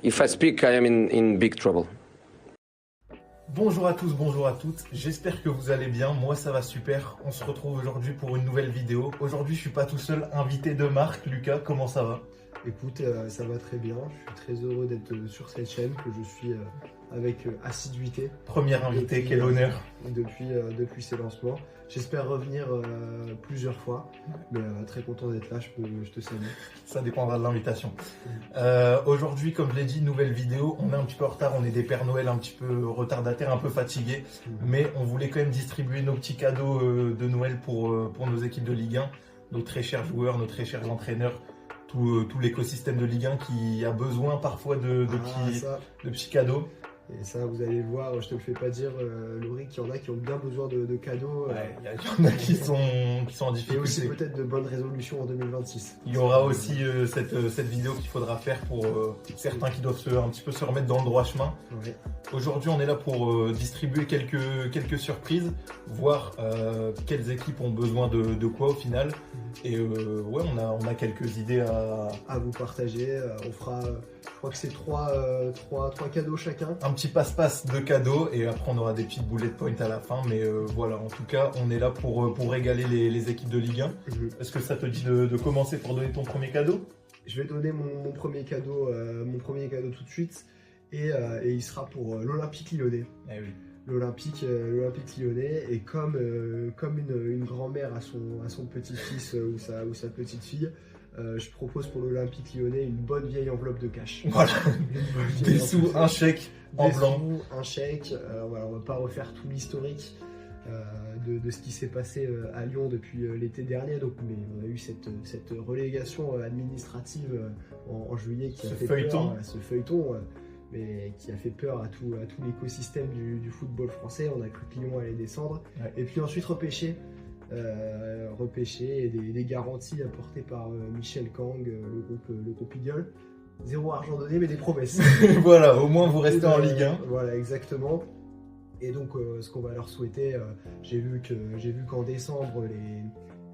if I speak, I am in big trouble. Bonjour à tous, bonjour à toutes, j'espère que vous allez bien, moi ça va super, on se retrouve aujourd'hui pour une nouvelle vidéo. Aujourd'hui je suis pas tout seul, invité de marque, Lucas, comment ça va? Écoute, ça va très bien, je suis très heureux d'être sur cette chaîne que je suis avec assiduité. Premier invité, quel honneur. Depuis ses lancements. J'espère revenir plusieurs fois, mais très content d'être là, je te salue. Ça dépendra de l'invitation. Aujourd'hui, comme je l'ai dit, nouvelle vidéo, on est un petit peu en retard, on est des Pères Noël un petit peu retardataires, un peu fatigués, mais on voulait quand même distribuer nos petits cadeaux de Noël pour nos équipes de Ligue 1, nos très chers joueurs, nos très chers entraîneurs, tout l'écosystème de Ligue 1 qui a besoin parfois de petits cadeaux. Et ça, vous allez voir, je te le fais pas dire, Laurie, qu'il y en a qui ont bien besoin de cadeaux. Ouais, il y en a qui sont en difficulté. Et aussi peut-être de bonnes résolutions en 2026. Il y aura aussi cette vidéo qu'il faudra faire pour certains qui doivent un petit peu se remettre dans le droit chemin. Ouais. Aujourd'hui, on est là pour distribuer quelques surprises, voir quelles équipes ont besoin de quoi au final. Et ouais, on a quelques idées à vous partager. On fera, je crois que c'est trois cadeaux chacun. Un petit passe-passe de cadeaux et après on aura des petites bullet points à la fin. Mais voilà, en tout cas, on est là pour régaler les équipes de Ligue 1. Est-ce que ça te dit de commencer pour donner ton premier cadeau? Je vais donner mon premier cadeau tout de suite. Et il sera pour l'Olympique Lyonnais. Eh oui. L'Olympique Lyonnais, et comme une grand-mère à son petit-fils ou sa petite-fille, je propose pour l'Olympique Lyonnais une bonne vieille enveloppe de cash. Voilà, des sous, un chèque en blanc. Un chèque, voilà, on va pas refaire tout l'historique de ce qui s'est passé à Lyon depuis l'été dernier, mais on a eu cette relégation administrative en juillet qui a fait peur, ce feuilleton. Mais qui a fait peur à tout l'écosystème du football français. On a cru que Lyon allait descendre. Ouais. Et puis ensuite repêcher et des garanties apportées par Michel Kang, le groupe Eagle. Zéro argent donné, mais des promesses. Voilà, au moins vous restez en Ligue 1. Voilà, exactement. Et donc ce qu'on va leur souhaiter, j'ai vu qu'en décembre,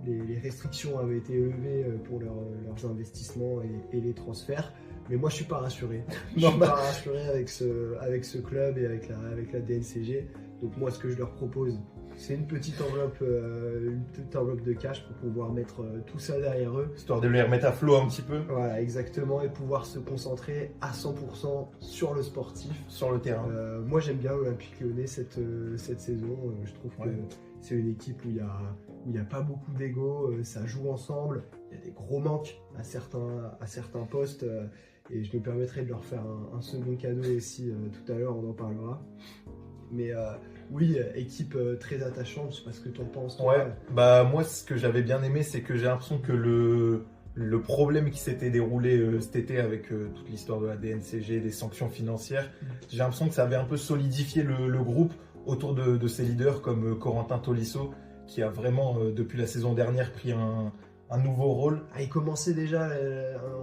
les restrictions avaient été levées pour leurs investissements et les transferts. Mais moi, je suis pas rassuré. Je suis pas rassuré avec ce club et avec la DNCG. Donc moi, ce que je leur propose, c'est une petite enveloppe de cash pour pouvoir mettre tout ça derrière eux. Histoire de les remettre à flot un petit peu. Voilà, exactement, et pouvoir se concentrer à 100% sur le sportif. Sur le terrain. Moi, j'aime bien l'Olympique Lyonnais cette saison. Je trouve que c'est une équipe où il n'y a pas beaucoup d'ego, ça joue ensemble. Il y a des gros manques à certains postes. Et je me permettrai de leur faire un second cadeau aussi tout à l'heure, on en parlera. Mais oui, équipe très attachante, je sais pas ce que tu en penses. Toi. Ouais, bah moi ce que j'avais bien aimé, c'est que j'ai l'impression que le problème qui s'était déroulé cet été avec toute l'histoire de la DNCG, des sanctions financières, j'ai l'impression que ça avait un peu solidifié le groupe autour de ses leaders comme Corentin Tolisso, qui a vraiment, depuis la saison dernière, pris un nouveau rôle. Il commençait déjà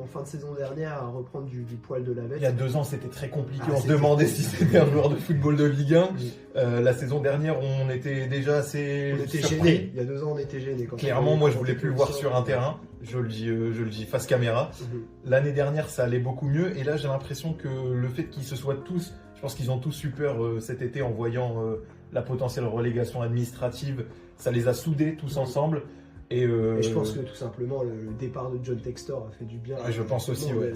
en fin de saison dernière à reprendre du poil de la bête. Il y a 2 ans, c'était très compliqué. On se demandait si c'était un joueur de football de Ligue 1. Oui. La saison dernière, on était déjà assez gênés. Il y a 2 ans, on était gênés. Clairement, moi, je voulais plus le voir sur un terrain. Je le dis face caméra. L'année dernière, ça allait beaucoup mieux. Et là, j'ai l'impression que le fait qu'ils se soient tous, je pense qu'ils ont tous eu peur cet été en voyant la potentielle relégation administrative. Ça les a soudés tous ensemble. Et je pense que tout simplement le départ de John Textor a fait du bien. Je pense aussi, ouais.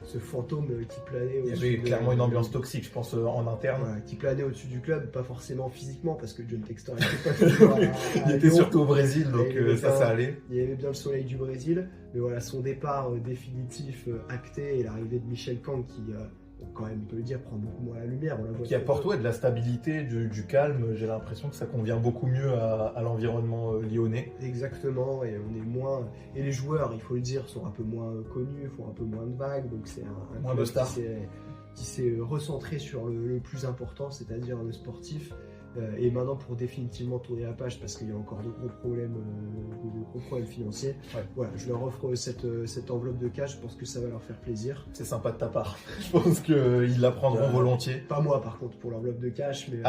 Ce fantôme qui planait au-dessus. Il y avait clairement une ambiance toxique, je pense, en interne. Voilà, qui planait au-dessus du club, pas forcément physiquement, parce que John Textor n'était pas toujours il était surtout au Brésil, donc ça allait. Il y avait bien le soleil du Brésil, mais voilà, son départ définitif acté et l'arrivée de Michel Kang qui quand même, on peut le dire, prend beaucoup moins la lumière. Qui apporte de la stabilité, du calme. J'ai l'impression que ça convient beaucoup mieux à l'environnement lyonnais. Exactement, et on est moins. Et les joueurs, il faut le dire, sont un peu moins connus, font un peu moins de vagues, donc c'est un moins de stars qui s'est recentré sur le plus important, c'est-à-dire le sportif. Et maintenant, pour définitivement tourner la page, parce qu'il y a encore de gros problèmes financiers, voilà, je leur offre cette enveloppe de cash. Je pense que ça va leur faire plaisir. C'est sympa de ta part. Je pense qu'ils la prendront volontiers. Pas moi, par contre, pour l'enveloppe de cash. Mais,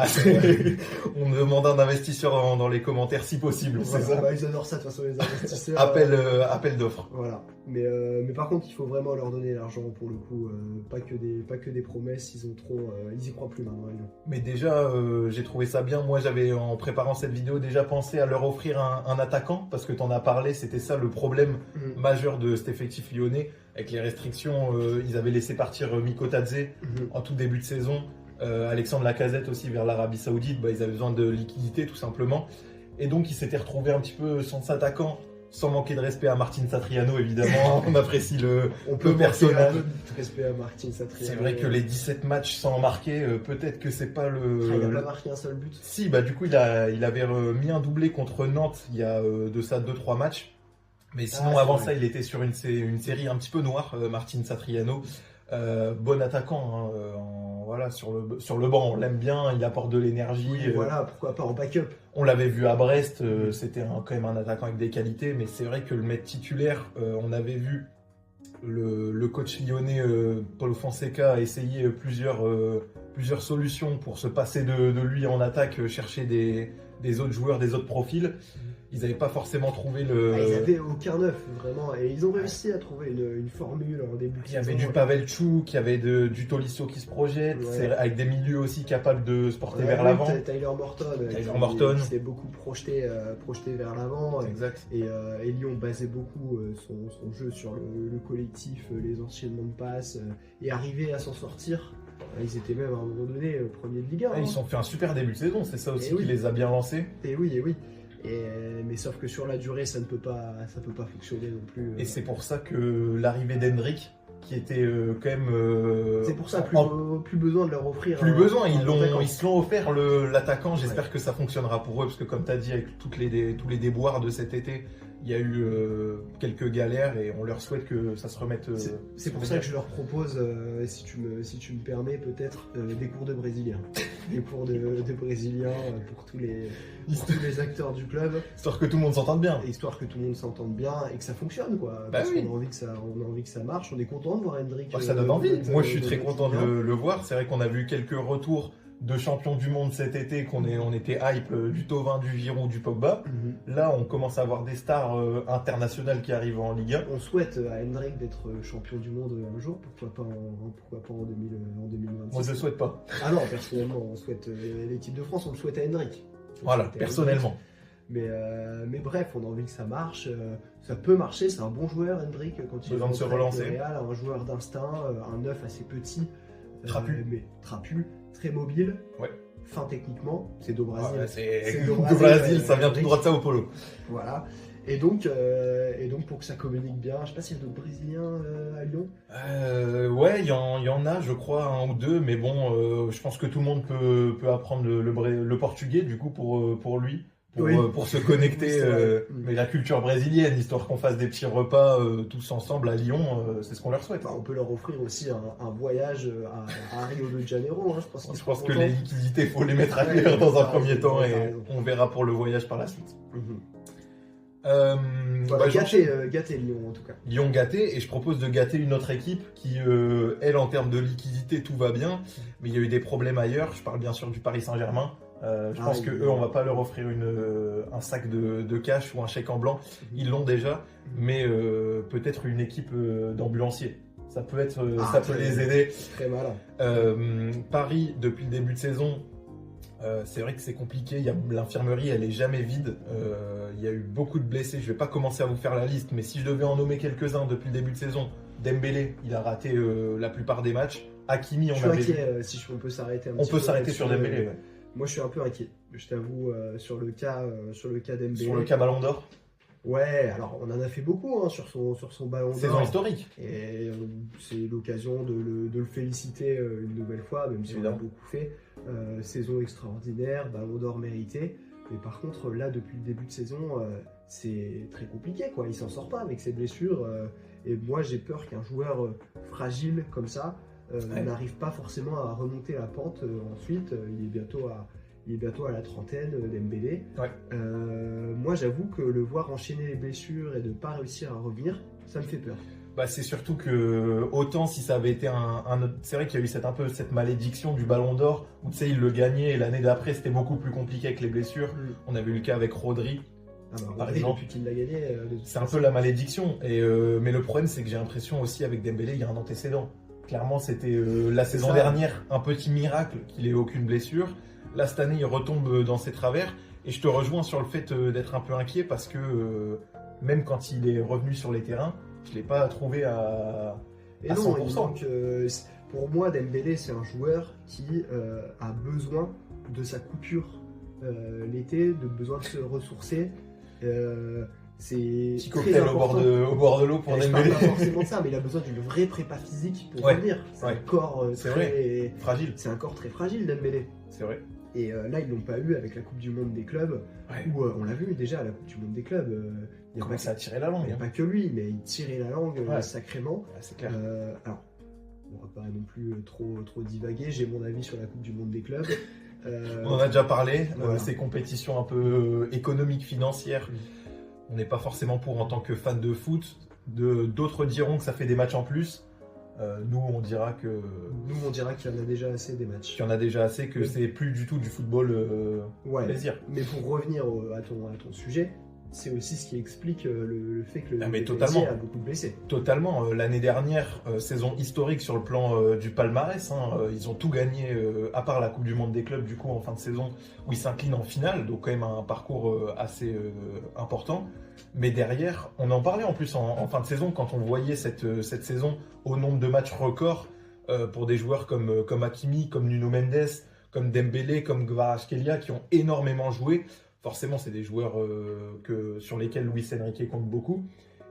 on demande un investisseur dans les commentaires si possible. Voilà, c'est ça. ils adorent ça, de toute façon, les investisseurs. Appel d'offres. Voilà. Mais par contre, il faut vraiment leur donner l'argent pour le coup. Pas que des promesses. Ils y croient plus maintenant. Mais déjà, j'ai trouvé ça bien. Moi, j'avais, en préparant cette vidéo, déjà pensé à leur offrir un attaquant, parce que tu en as parlé, c'était ça le problème majeur de cet effectif lyonnais. Avec les restrictions, ils avaient laissé partir Miko Tadze en tout début de saison. Alexandre Lacazette aussi vers l'Arabie Saoudite. Ils avaient besoin de liquidité, tout simplement. Et donc, ils s'étaient retrouvés un petit peu sans attaquant. Sans manquer de respect à Martin Satriano, évidemment. On apprécie le personnage. Un peu de respect à Martin Satriano. C'est vrai que les 17 matchs sans marquer, peut-être que c'est pas le... il n'a pas marqué un seul but. Si, du coup, il avait mis un doublé contre Nantes il y a de ça 2-3 matchs. Mais sinon, avant ça, il était sur une série un petit peu noire, Martin Satriano. Bon attaquant, voilà, sur le banc, on l'aime bien, il apporte de l'énergie. Oui, voilà, pourquoi pas en backup. On l'avait vu à Brest, c'était quand même un attaquant avec des qualités, mais c'est vrai que le mettre titulaire, on avait vu le coach lyonnais Paulo Fonseca essayer plusieurs solutions pour se passer de lui en attaque, chercher des autres joueurs, des autres profils. Ils n'avaient pas forcément trouvé ils n'avaient aucun neuf, vraiment. Et ils ont réussi à trouver une formule en début de saison. Il y avait du Pavelchuk, il y avait du Tolisso qui se projette, avec des milieux aussi capables de se porter vers l'avant. Tyler Morton. Qui s'est beaucoup projeté vers l'avant. Exact. Et Lyon basait beaucoup son jeu sur le collectif, les enchaînements de passes, et arrivait à s'en sortir. Ils étaient même à un moment donné premier de Ligue 1. Ils ont fait un super début de saison, c'est ça aussi qui les a bien lancés. Et oui. Mais sauf que sur la durée, ça peut pas fonctionner non plus. Et c'est pour ça que l'arrivée d'Hendrick, qui était quand même... c'est pour ça, plus besoin de leur offrir... Plus besoin, ils se l'ont offert l'attaquant, j'espère que ça fonctionnera pour eux, parce que comme tu as dit, avec tous les déboires de cet été, il y a eu quelques galères et on leur souhaite que ça se remette... c'est pour ça que je leur propose, si tu me permets, peut-être des cours de brésilien. Des cours de brésilien pour tous les acteurs du club. Histoire que tout le monde s'entende bien. Histoire que tout le monde s'entende bien et que ça fonctionne, quoi. Parce qu'on a envie que ça marche. On est content de voir Hendrick. Ça donne envie. Moi, je suis très content de le voir. C'est vrai qu'on a vu quelques retours de champions du monde cet été, on était hype du Thauvin, du Giroud, du Pogba. Là, on commence à avoir des stars internationales qui arrivent en Ligue 1. On souhaite à Hendrick d'être champion du monde un jour, pourquoi pas en 2026. Moi, je ne souhaite pas. Ah non, personnellement, on souhaite l'équipe de France, on le souhaite à Hendrick. Voilà, personnellement. Mais bref, on a envie que ça marche. Ça peut marcher, c'est un bon joueur, Hendrick, quand il besoin de se relancer. Real, un joueur d'instinct, un neuf assez petit, trapu, très mobile, fin techniquement. C'est do Brasil. C'est do Brasil, ça vient tout droit de Sao Paulo. Voilà. Et donc pour que ça communique bien, je sais pas s'il y a d'autres Brésiliens à Lyon. Ouais, il y en a, je crois, un ou deux, mais bon, je pense que tout le monde peut apprendre le portugais, du coup, pour lui. Pour se connecter, mais la culture brésilienne, histoire qu'on fasse des petits repas tous ensemble à Lyon, c'est ce qu'on leur souhaite. On peut leur offrir aussi un voyage à Rio de Janeiro. Hein, je pense que les liquidités, il faut les mettre à terre dans un premier temps et on verra pour le voyage par la suite. Gâté Lyon en tout cas. Lyon gâté, et je propose de gâter une autre équipe qui, elle, en termes de liquidité, tout va bien, mais il y a eu des problèmes ailleurs. Je parle bien sûr du Paris Saint-Germain. Je pense que eux, on va pas leur offrir un sac de cash ou un chèque en blanc. Ils l'ont déjà, mais peut-être une équipe d'ambulanciers. Ça peut les aider. Très malin. Paris, depuis le début de saison, c'est vrai que c'est compliqué. L'infirmerie, elle est jamais vide. Il y a eu beaucoup de blessés. Je vais pas commencer à vous faire la liste, mais si je devais en nommer quelques-uns depuis le début de saison, Dembélé, il a raté la plupart des matchs. Hakimi, on avait inquiet, si on peut s'arrêter un petit peu. On peut s'arrêter sur Dembélé. Moi, je suis un peu inquiet. Je t'avoue, sur le cas Dembélé. Sur le cas Ballon d'Or. Ouais, alors on en a fait beaucoup hein, sur son Ballon d'Or. Saison historique. Et c'est l'occasion de le féliciter une nouvelle fois, même si on a beaucoup fait. Saison extraordinaire, Ballon d'Or mérité. Mais par contre, là, depuis le début de saison, c'est très compliqué, quoi. Il s'en sort pas avec ses blessures. Et moi, j'ai peur qu'un joueur fragile comme ça n'arrive pas forcément à remonter la pente ensuite. Il est bientôt il est bientôt à la trentaine, Dembélé. Ouais. Moi, j'avoue que le voir enchaîner les blessures et de ne pas réussir à revenir, ça me fait peur. Bah, c'est surtout que, autant si ça avait été un autre. C'est vrai qu'il y a eu un peu cette malédiction du Ballon d'Or, où tu sais, il le gagnait, et l'année d'après, c'était beaucoup plus compliqué avec les blessures. On avait eu le cas avec Rodri. Par exemple, depuis qu'il l'a gagné, c'est un peu la malédiction. Mais le problème, c'est que j'ai l'impression aussi avec Dembélé, il y a un antécédent. Clairement, c'était la saison dernière, un petit miracle qu'il ait aucune blessure. Là, cette année, il retombe dans ses travers. Et je te rejoins sur le fait d'être un peu inquiet parce que même quand il est revenu sur les terrains, je ne l'ai pas trouvé à 100%. Pour moi, Dembélé, c'est un joueur qui a besoin de sa coupure l'été, de besoin de se ressourcer. C'est petit cocktail au bord de l'eau pour Dembélé. Je parle pas forcément de ça, mais il a besoin d'une vraie prépa physique pour revenir. C'est un corps très fragile. C'est un corps très fragile, Dembélé. C'est vrai. Et là, ils l'ont pas eu avec la Coupe du Monde des clubs, où on l'a vu déjà à la Coupe du Monde des clubs. Il commençait à tirer la langue. Il n'y a pas que lui, mais il tirait la langue sacrément. C'est clair. Alors, on va pas non plus trop divaguer. J'ai mon avis sur la Coupe du Monde des clubs. On en a déjà parlé. Ces compétitions un peu économiques, financières. On n'est pas forcément pour en tant que fan de foot. D'autres diront que ça fait des matchs en plus. Nous, on dira qu'il y en a déjà assez des matchs. Qu'il y en a déjà assez, que c'est plus du tout du football plaisir. Mais pour revenir à ton sujet, c'est aussi ce qui explique le fait que le PSG a beaucoup blessé. Totalement. L'année dernière, saison historique sur le plan du palmarès. Ils ont tout gagné, à part la Coupe du Monde des clubs, du coup, en fin de saison, où ils s'inclinent en finale. Donc, quand même, un parcours assez important. Mais derrière, on en parlait en plus en fin de saison, quand on voyait cette saison au nombre de matchs records pour des joueurs comme Hakimi, comme Nuno Mendes, comme Dembélé, comme Kvaratskhelia, qui ont énormément joué. Forcément, c'est des joueurs sur lesquels Luis Enrique compte beaucoup.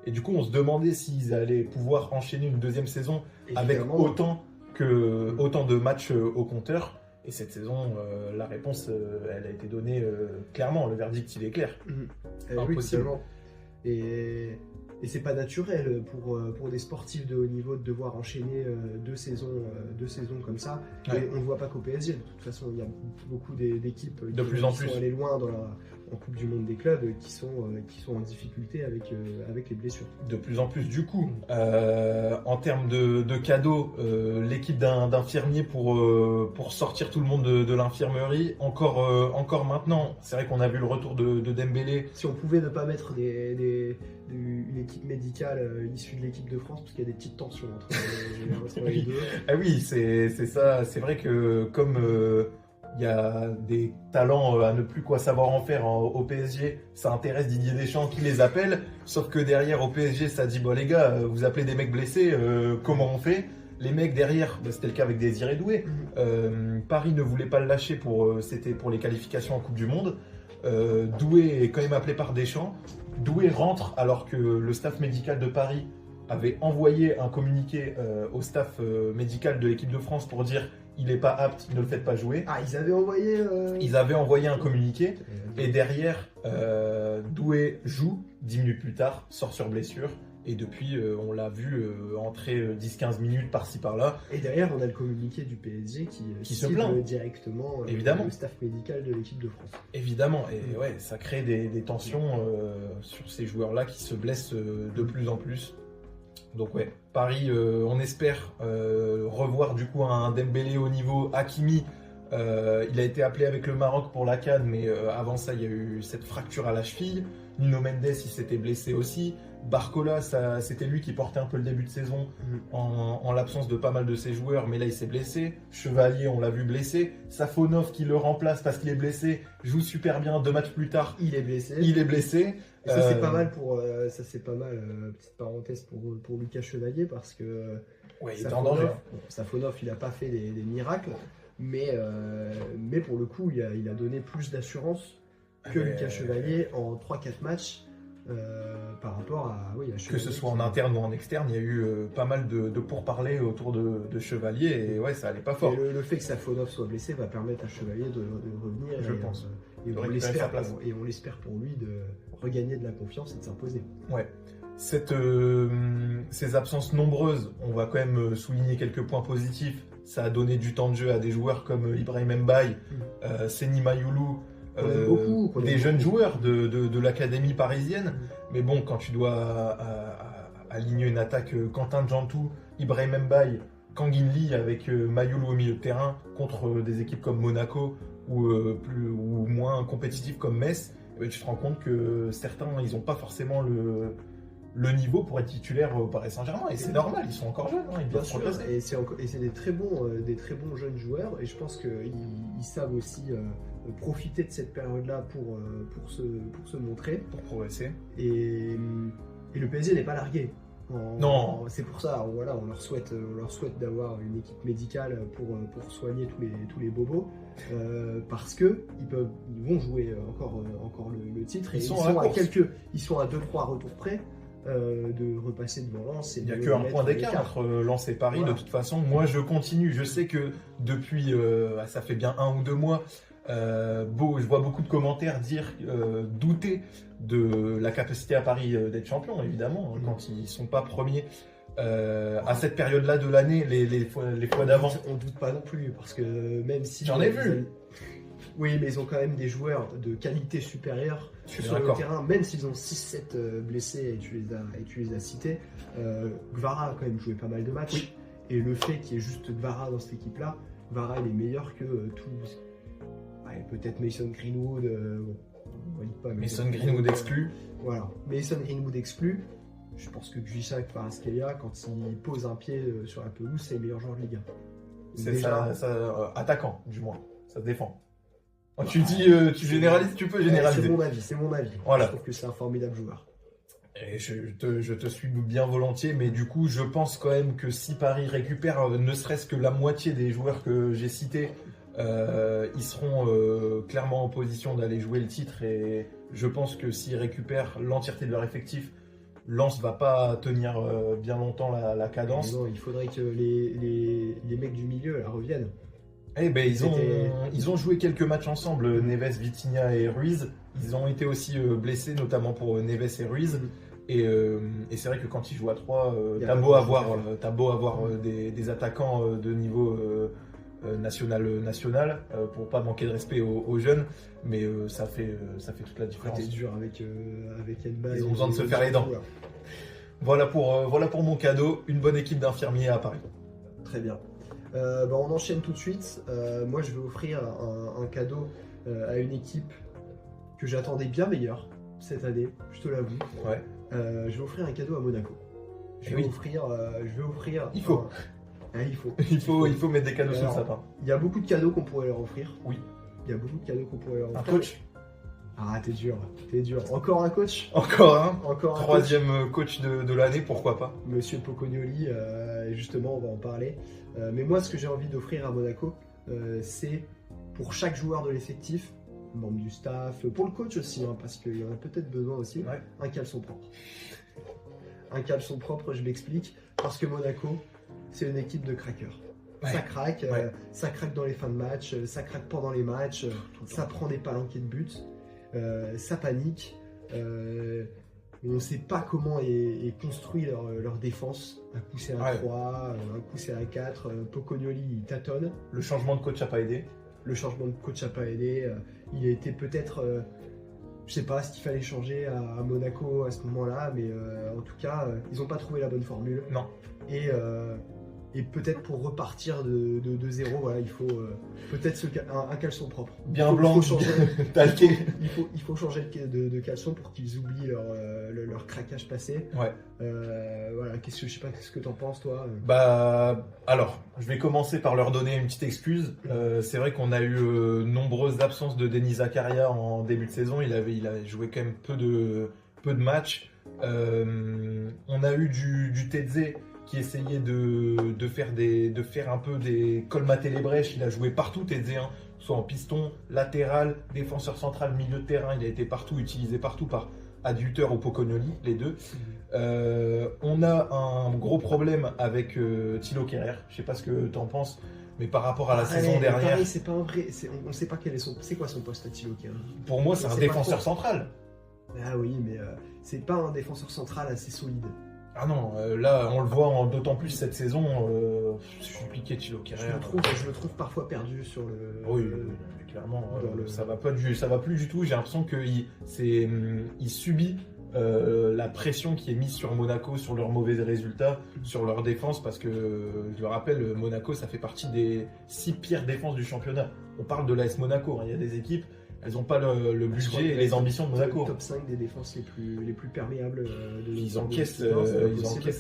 Et du coup, on se demandait s'ils allaient pouvoir enchaîner une deuxième saison avec autant de matchs au compteur. Et cette saison, la réponse, elle a été donnée clairement. Le verdict, il est clair. Impossible. Oui, et c'est pas naturel pour des sportifs de haut niveau de devoir enchaîner deux saisons comme ça. Et on ne voit pas qu'au PSG. De toute façon, il y a beaucoup d'équipes qui sont allées loin en Coupe du Monde des clubs qui sont en difficulté avec les blessures. De plus en plus. Du coup, en termes de cadeaux, l'équipe d'infirmiers pour sortir tout le monde de l'infirmerie, encore maintenant, c'est vrai qu'on a vu le retour de Dembélé. Si on pouvait ne pas mettre une équipe médicale issue de l'équipe de France, parce qu'il y a des petites tensions entre les deux. Ah oui, c'est ça. C'est vrai que comme il y a des talents à ne plus quoi savoir en faire au PSG, ça intéresse Didier Deschamps qui les appelle. Sauf que derrière au PSG, ça dit bon les gars, vous appelez des mecs blessés, comment on fait? Les mecs derrière, c'était le cas avec Désiré Doué. Paris ne voulait pas le lâcher c'était pour les qualifications en Coupe du Monde. Doué est quand même appelé par Deschamps. Doué rentre alors que le staff médical de Paris avait envoyé un communiqué au staff médical de l'équipe de France pour dire il n'est pas apte, ne le faites pas jouer. Ah, ils avaient envoyé... Ils avaient envoyé un communiqué et derrière, Doué joue, 10 minutes plus tard, sort sur blessure. Et depuis, on l'a vu entrer 10-15 minutes par-ci par-là. Et derrière, on a le communiqué du PSG qui se plaint directement le staff médical de l'équipe de France. Évidemment, et ouais, ça crée des tensions sur ces joueurs-là qui se blessent de plus en plus. Donc ouais, Paris, on espère revoir du coup un Dembélé au niveau. Hakimi, il a été appelé avec le Maroc pour la CAN, mais avant ça, il y a eu cette fracture à la cheville. Nuno Mendes, il s'était blessé aussi. Barcola, c'était lui qui portait un peu le début de saison en l'absence de pas mal de ses joueurs, mais là il s'est blessé. Chevalier, on l'a vu blessé. Safonov qui le remplace parce qu'il est blessé, joue super bien. 2 matchs plus tard, il est blessé. Et ça c'est pas mal petite parenthèse pour Lucas Chevalier parce que il est en danger. Safonov, il a pas fait des miracles, mais pour le coup, il a donné plus d'assurance que Lucas Chevalier en 3-4 matchs. Par rapport à Chevalier, que ce soit en interne ou en externe, il y a eu pas mal de pourparlers autour de Chevalier et ouais, ça allait pas fort. Et le fait que Safonov soit blessé va permettre à Chevalier de revenir. Je pense. Et on l'espère pour lui de regagner de la confiance et de s'imposer. Ouais. Ces absences nombreuses, on va quand même souligner quelques points positifs. Ça a donné du temps de jeu à des joueurs comme Ibrahim Mbaye, Seny Mayoulou, des jeunes joueurs de l'académie parisienne. Mais bon, quand tu dois aligner une attaque Quentin Djantou, Ibrahim Mbaye, Kangin Lee avec Mayoulou au milieu de terrain contre des équipes comme Monaco ou moins compétitives comme Metz, eh ben, tu te rends compte que certains, ils n'ont pas forcément le niveau pour être titulaire au Paris Saint-Germain. Et c'est normal, ils sont encore jeunes, hein, ils Bien doivent sûr, et c'est des très bons jeunes joueurs, et je pense qu'ils savent aussi profiter de cette période-là pour se montrer. pour progresser. Et le PSG n'est pas largué. Non. C'est pour ça, voilà, on leur souhaite d'avoir une équipe médicale pour soigner tous les bobos, parce que ils vont jouer encore le titre. Et ils sont à 2-3 retours près de repasser devant Lens. Il n'y a qu'un point d'écart entre Lens et Paris, voilà. De toute façon. Moi, je continue. Je sais que depuis, ça fait bien 1 ou 2 mois, je vois beaucoup de commentaires douter de la capacité à Paris d'être champion, évidemment, quand ils ne sont pas premiers. À cette période-là de l'année, les fois d'avant. On ne doute pas non plus, parce que même si... J'en ai vu. Oui, mais ils ont quand même des joueurs de qualité supérieure sur le terrain, même s'ils ont 6-7 blessés, et tu les as cités. Gvara a quand même joué pas mal de matchs. Oui. Et le fait qu'il y ait juste Gvara dans cette équipe-là, Gvara il est meilleur que tous... Ouais, peut-être Mason Greenwood, on valide pas. Mason Greenwood exclu. Voilà, Mason Greenwood exclu. Je pense que Gvissha Kvaratskhelia, quand il pose un pied sur la pelouse, c'est le meilleur joueur de Ligue 1. C'est déjà... attaquant, du moins. Ça se défend. Tu dis, tu généralises, tu peux généraliser. C'est mon avis. Voilà. Je trouve que c'est un formidable joueur. Et je te suis bien volontiers, mais du coup, je pense quand même que si Paris récupère ne serait-ce que la moitié des joueurs que j'ai cités, ils seront clairement en position d'aller jouer le titre. Et je pense que s'ils récupèrent l'entièreté de leur effectif, Lens va pas tenir bien longtemps la cadence. Non, il faudrait que les mecs du milieu là, reviennent. Eh ben, ils ont joué quelques matchs ensemble, Neves, Vitinha et Ruiz. Ils ont été aussi blessés, notamment pour Neves et Ruiz. Et c'est vrai que quand ils jouent à 3, t'as beau avoir des attaquants de niveau national pour pas manquer de respect aux jeunes, mais ça fait toute la différence. C'est dur avec Mbaye. Ils ont besoin de se faire les dents. Voilà pour mon cadeau, une bonne équipe d'infirmiers à Paris. Très bien. On enchaîne tout de suite. Moi, je vais offrir un cadeau à une équipe que j'attendais bien meilleure cette année, je te l'avoue. Ouais. Je vais offrir un cadeau à Monaco. Je vais offrir. Il faut. Il faut mettre des cadeaux sur le sapin. Il y a beaucoup de cadeaux qu'on pourrait leur offrir. Oui. Il y a beaucoup de cadeaux qu'on pourrait leur offrir. Un coach. Ah, t'es dur. Encore un coach. Encore un. Troisième coach de l'année, pourquoi pas. Monsieur Pocognoli, justement, on va en parler. Mais moi, ce que j'ai envie d'offrir à Monaco, c'est pour chaque joueur de l'effectif, membre du staff, pour le coach aussi, parce qu'il y en a peut-être besoin aussi, ouais. Un caleçon propre. Un caleçon propre, je m'explique, parce que Monaco, c'est une équipe de craqueurs. Ouais. Ça craque dans les fins de match, ça craque pendant les matchs, ça prend des palanquets de but, ça panique. On ne sait pas comment est construit leur défense. Un coup c'est un 3, un coup c'est un 4. Pocognoli il tâtonne. Le changement de coach n'a pas aidé. Il a été peut-être, je sais pas ce qu'il fallait changer à Monaco à ce moment-là, mais en tout cas, ils n'ont pas trouvé la bonne formule. Non. Et peut-être pour repartir de zéro, voilà, il faut peut-être un caleçon propre. Bien blanc, talqué. Il faut changer de caleçon pour qu'ils oublient leur craquage passé. Ouais. Voilà, je sais pas ce que t'en penses, toi. Alors, je vais commencer par leur donner une petite excuse. C'est vrai qu'on a eu nombreuses absences de Denis Zakaria en début de saison. Il a joué quand même peu de matchs. On a eu du Tedze qui essayait de faire un peu colmater les brèches. Il a joué partout, Tedze, soit en piston, latéral, défenseur central, milieu de terrain. Il a été partout, utilisé partout par Adjuteur ou Pocognoli, les deux. On a un gros problème avec Thilo Kehrer. Je sais pas ce que tu en penses, mais par rapport à la saison dernière... Pareil, c'est pas un vrai... On ne sait pas c'est quoi son poste à Thilo Kehrer. Pour moi, c'est un défenseur central. Ah oui, mais c'est pas un défenseur central assez solide. Ah non, là on le voit d'autant plus cette saison, je suis piqué de Thilo Kehrer. Je le trouve parfois perdu sur le. Oui, clairement, dans ça va plus du tout. J'ai l'impression il subit la pression qui est mise sur Monaco, sur leurs mauvais résultats, sur leur défense, parce que je le rappelle, Monaco, ça fait partie des 6 pires défenses du championnat. On parle de l'AS Monaco, hein. Il y a des équipes, elles n'ont pas le budget et les ambitions de Monaco. Top 5 des défenses les plus perméables de Ils encaissent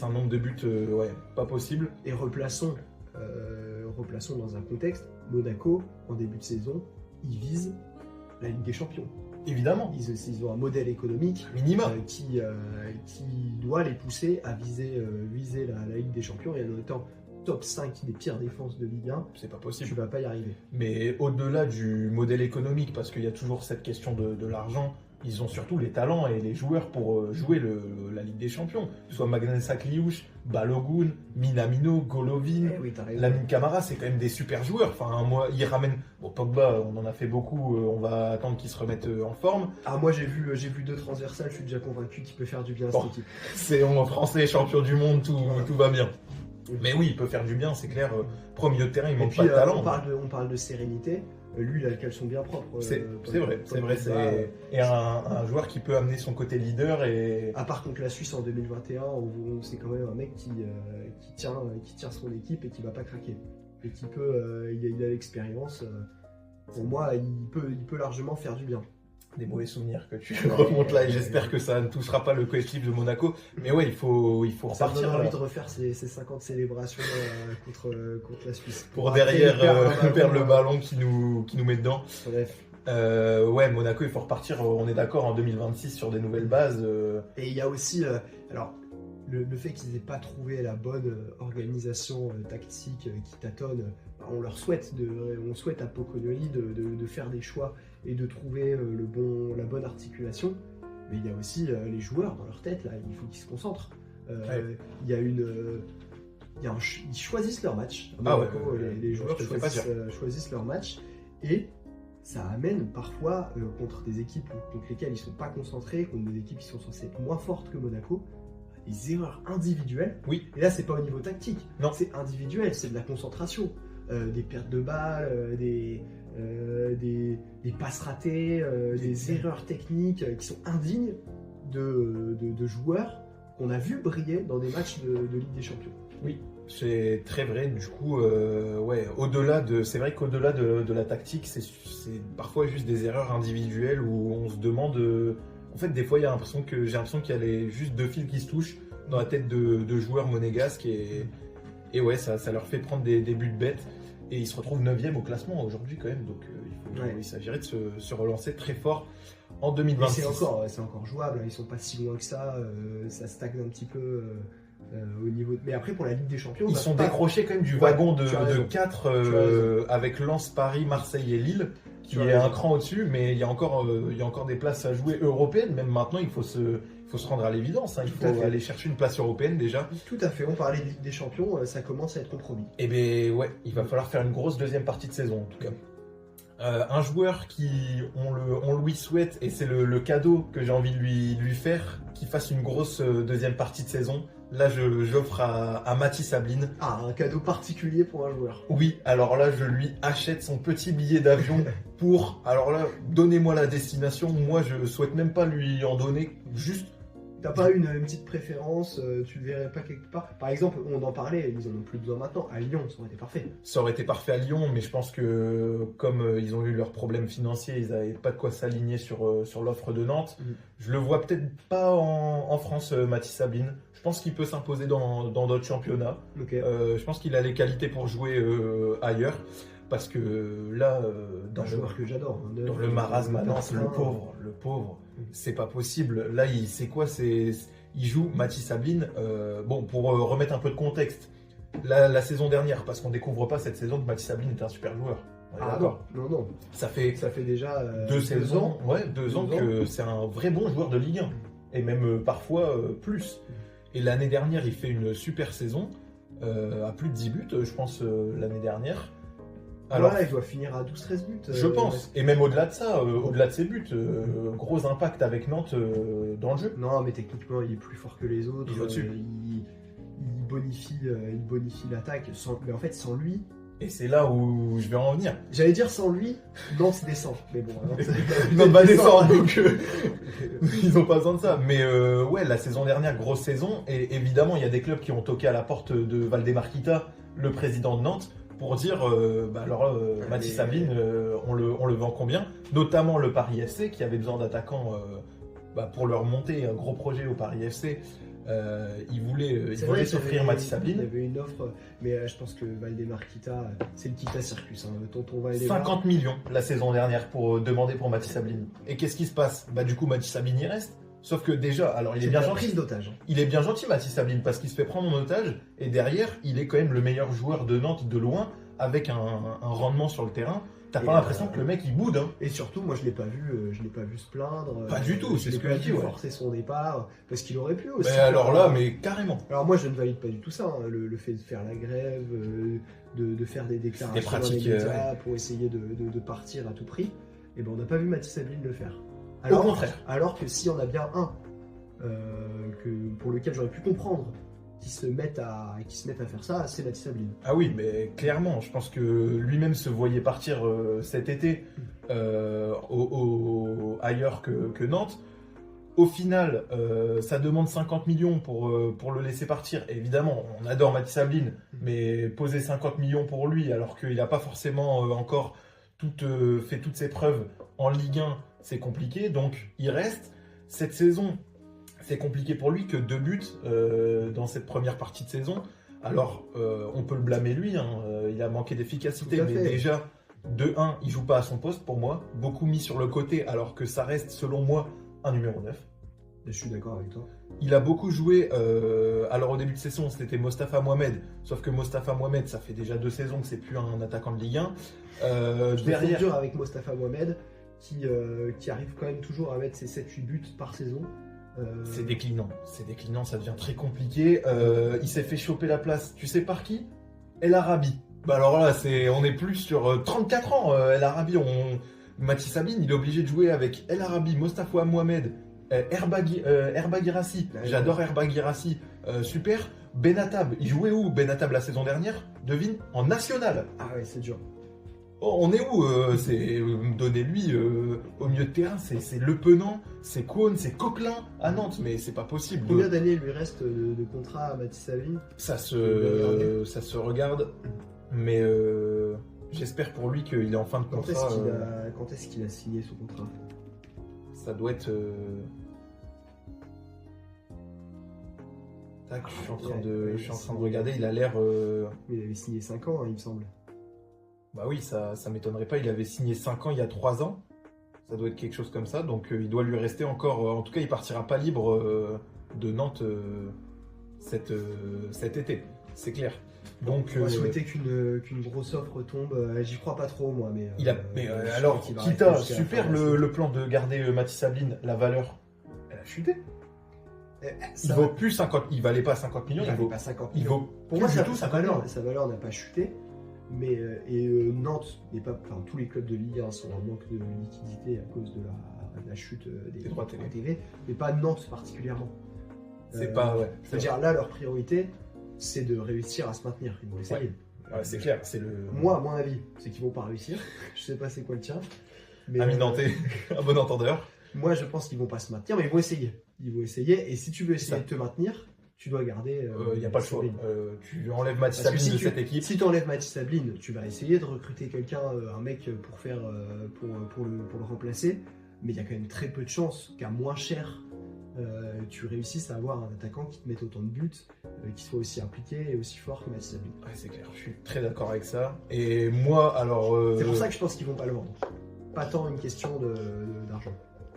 un nombre de buts pas possible. Et replaçons dans un contexte, Monaco, en début de saison, ils visent la Ligue des Champions. Évidemment. Ils ont un modèle économique minima qui doit les pousser à viser la Ligue des Champions, et en étant top 5 des pires défenses de Ligue 1, c'est pas possible. Tu vas pas y arriver. Mais au-delà du modèle économique, parce qu'il y a toujours cette question de l'argent, ils ont surtout les talents et les joueurs pour jouer la Ligue des Champions. Que ce soit Magnan Sakliouche, Balogun, Minamino, Golovin, Lamine Camara, c'est quand même des super joueurs. Enfin, moi, ils ramènent. Bon, Pogba, on en a fait beaucoup, on va attendre qu'il se remette en forme. Ah, moi, j'ai vu 2 transversales, je suis déjà convaincu qu'il peut faire du bien à cette équipe. C'est français, champion du monde, tout va bien. Mais oui, il peut faire du bien, c'est clair. Pro milieu de terrain, il manque pas de talent. On parle de sérénité. Lui, il a le caleçon bien propre. C'est vrai. Et un joueur qui peut amener son côté leader. À part contre la Suisse en 2021, c'est quand même un mec qui tient son équipe et qui va pas craquer. Et qui peut, il a l'expérience. Pour moi, il peut largement faire du bien. Des mauvais souvenirs que tu remontes là, et j'espère que ça ne touchera pas le collectif de Monaco. Mais ouais, il faut repartir. Ça me donne envie de refaire ces 50 célébrations contre la Suisse. Pour derrière perdre le ballon qui nous met dedans. Bref. Ouais, Monaco, il faut repartir, on est d'accord, en 2026 sur des nouvelles bases. Et il y a aussi, le fait qu'ils n'aient pas trouvé la bonne organisation tactique qui tâtonne, on souhaite à Pocognoli de faire des choix et de trouver la bonne articulation. Mais il y a aussi les joueurs dans leur tête, là, il faut qu'ils se concentrent. Ils choisissent leur match. Les joueurs choisissent leur match, et ça amène parfois contre des équipes contre lesquelles ils ne sont pas concentrés, contre des équipes qui sont censées être moins fortes que Monaco, des erreurs individuelles. Oui. Et là, c'est pas au niveau tactique. Non. C'est individuel, c'est de la concentration. Des pertes de balles, des passes ratées, des erreurs techniques qui sont indignes de joueurs qu'on a vu briller dans des matchs de Ligue des Champions. Oui, c'est très vrai. Du coup, c'est vrai qu'au-delà de la tactique, c'est parfois juste des erreurs individuelles où on se demande. En fait, des fois, j'ai l'impression qu'il y a juste 2 fils qui se touchent dans la tête de joueurs monégasques, et ouais, ça leur fait prendre des buts bêtes. Et ils se retrouvent 9e au classement aujourd'hui quand même, donc il s'agirait de se relancer très fort en 2026. Mais c'est encore jouable, ils sont pas si loin que ça stagne un petit peu au niveau. Mais après, pour la Ligue des Champions, ils sont décrochés quand même du wagon de 4 avec Lens, Paris, Marseille et Lille, qui est un cran au-dessus, mais il y a encore des places à jouer européennes. Même maintenant, il faut se rendre à l'évidence, hein. Il faut aller chercher une place européenne déjà. Tout à fait, on parlait de Ligue des Champions, ça commence à être compromis. Et bien ouais, il va falloir faire une grosse deuxième partie de saison en tout cas. Un joueur qui, on lui souhaite, et c'est le cadeau que j'ai envie de lui faire, qu'il fasse une grosse deuxième partie de saison. Là, j'offre à Mathis Sabline. Ah, un cadeau particulier pour un joueur. Oui, alors là, je lui achète son petit billet d'avion pour... Alors là, donnez-moi la destination. Moi, je souhaite même pas lui en donner, juste... T'as pas une petite préférence, tu le verrais pas quelque part? Par exemple, on en parlait, ils en ont plus besoin maintenant. À Lyon, ça aurait été parfait. Ça aurait été parfait à Lyon, mais je pense que comme ils ont eu leurs problèmes financiers, ils n'avaient pas de quoi s'aligner sur l'offre de Nantes. Je le vois peut-être pas en France, Mathis Sabline. Je pense qu'il peut s'imposer dans d'autres championnats. Okay. Je pense qu'il a les qualités pour jouer ailleurs. Parce que là, dans le joueur que j'adore, dans le marasme à Nantes, le pauvre, c'est pas possible. Là, il joue Mathis Sabline. Pour remettre un peu de contexte, la saison dernière, parce qu'on découvre pas cette saison que Mathis Sabline est un super joueur. Non. Ça fait déjà 2 saisons, 2 ans que c'est un vrai bon joueur de Ligue 1, et même parfois plus. Et l'année dernière, il fait une super saison, à plus de 10 buts, je pense, l'année dernière. Alors, voilà, il doit finir à 12-13 buts. je pense. Et même au-delà de ça, au-delà de ses buts, gros impact avec Nantes dans le jeu. Non, mais techniquement, il est plus fort que les autres. Il est au-dessus. Il bonifie l'attaque. Mais en fait, sans lui, Et c'est là où je vais en venir. j'allais dire sans lui, Nantes descend. Mais bon, hein, Nantes va descendre, donc ils n'ont pas besoin de ça. Mais ouais, la saison dernière, grosse saison. Et évidemment, il y a des clubs qui ont toqué à la porte de Valdemar Kita, le président de Nantes, pour dire Mathis Sabine, on le vend combien? Notamment le Paris FC, qui avait besoin d'attaquants pour leur monter un gros projet au Paris FC. Il voulait s'offrir Mathis Il y Sabine. avait une offre, mais je pense que Valdemar Kita, c'est le Kita Circus. Hein, tonton Valdemar. 50 millions la saison dernière pour demander pour Mathis Sabine. Et qu'est-ce qui se passe? Du coup, Mathis Sabine y reste. Sauf que déjà, alors il est bien la gentil. prise d'otage. Il est bien gentil, Mathis Sabine, parce qu'il se fait prendre en otage. Et derrière, il est quand même le meilleur joueur de Nantes de loin, avec un rendement sur le terrain. T'as pas l'impression que le mec il boude, hein. Et surtout, moi je l'ai pas vu se plaindre. Pas du tout, c'est ce que je dis, ouais. Forcer son départ, parce qu'il aurait pu aussi. Mais alors là, mais carrément. Alors moi je ne valide pas du tout ça, hein, le fait de faire la grève, de faire des déclarations pratiques, dans les médias pour essayer de partir à tout prix. Et ben on n'a pas vu Mathis Sabine le faire. Au contraire. Alors que si on a bien un pour lequel j'aurais pu comprendre qui se mettent à faire ça, c'est Mathis Sabine. Ah oui, mais clairement, je pense que lui-même se voyait partir cet été ailleurs que Nantes. Au final, ça demande 50 millions pour le laisser partir. Et évidemment, on adore Mathis Sabine, mais poser 50 millions pour lui, alors qu'il n'a pas forcément encore fait toutes ses preuves en Ligue 1, c'est compliqué. Donc, il reste. Cette saison, c'est compliqué pour lui, que 2 buts dans cette première partie de saison. Alors, on peut le blâmer lui, hein, il a manqué d'efficacité, mais déjà, de 1, il joue pas à son poste pour moi, beaucoup mis sur le côté, alors que ça reste, selon moi, un numéro 9. Je suis d'accord avec toi. Il a beaucoup joué, alors au début de saison, c'était Mostafa Mohamed, sauf que Mostafa Mohamed, ça fait déjà 2 saisons que c'est plus un attaquant de Ligue 1. Derrière, dur avec Mostafa Mohamed, qui arrive quand même toujours à mettre ses 7-8 buts par saison. C'est déclinant, ça devient très compliqué. Il s'est fait choper la place, tu sais par qui? El Arabi. Alors là, on est plus sur 34 ans. El Arabi, Mathis Sabine, il est obligé de jouer avec El Arabi, Mostafa Mohamed, Herba Guirassy. J'adore Herba Guirassy, super. Benatab, il jouait où Benatab la saison dernière? Devine, en national. Ah ouais, c'est dur. Oh, on est où donnez-lui au milieu de terrain, c'est Le Penant, c'est Kwon, c'est Coquelin à Nantes, mais c'est pas possible. Combien d'années lui reste de contrat à Mathis Sabine? Ça se regarde, mais j'espère pour lui qu'il est en fin de contrat. Quand est-ce qu'il a signé son contrat? Ça doit être... Tac, je suis en train de regarder, il a l'air... Il avait signé 5 ans, hein, il me semble. Bah oui, ça m'étonnerait pas, il avait signé 5 ans il y a 3 ans. Ça doit être quelque chose comme ça, donc il doit lui rester encore... en tout cas, il partira pas libre de Nantes cet été, c'est clair. Donc, on va souhaiter qu'une grosse offre tombe. J'y crois pas trop, moi, mais... alors, Kita, super le plan de garder Mathis Sabine, la valeur, elle a chuté. Il vaut plus 50, il valait pas 50 millions, il vaut pas 50 millions. Il vaut pour moi, sa valeur n'a pas chuté. Mais Nantes n'est pas, enfin tous les clubs de Ligue 1 sont en manque de liquidité à cause de la chute des droits TV, mais pas Nantes particulièrement. C'est pas ouais. C'est-à-dire là leur priorité c'est de réussir à se maintenir. Ils vont essayer. Ouais, c'est clair, c'est le. Moi, à mon avis, c'est qu'ils vont pas réussir. Je sais pas c'est quoi le tien. Mais Ami Nantais, un bon entendeur. Moi, je pense qu'ils vont pas se maintenir, mais ils vont essayer. Ils vont essayer. Et si tu veux essayer de te maintenir, tu dois garder. Il n'y a pas le choix. Tu enlèves Mathis Sabine de cette équipe. Si tu enlèves Mathis Sabine, tu vas essayer de recruter quelqu'un, un mec pour faire pour le remplacer. Mais il y a quand même très peu de chances qu'à moins cher, tu réussisses à avoir un attaquant qui te mette autant de buts, qui soit aussi impliqué et aussi fort que Mathis Sabine. Ouais, c'est clair. Je suis très d'accord avec ça. Et moi, alors. C'est pour ça que je pense qu'ils vont pas le vendre. Pas tant une question d'argent.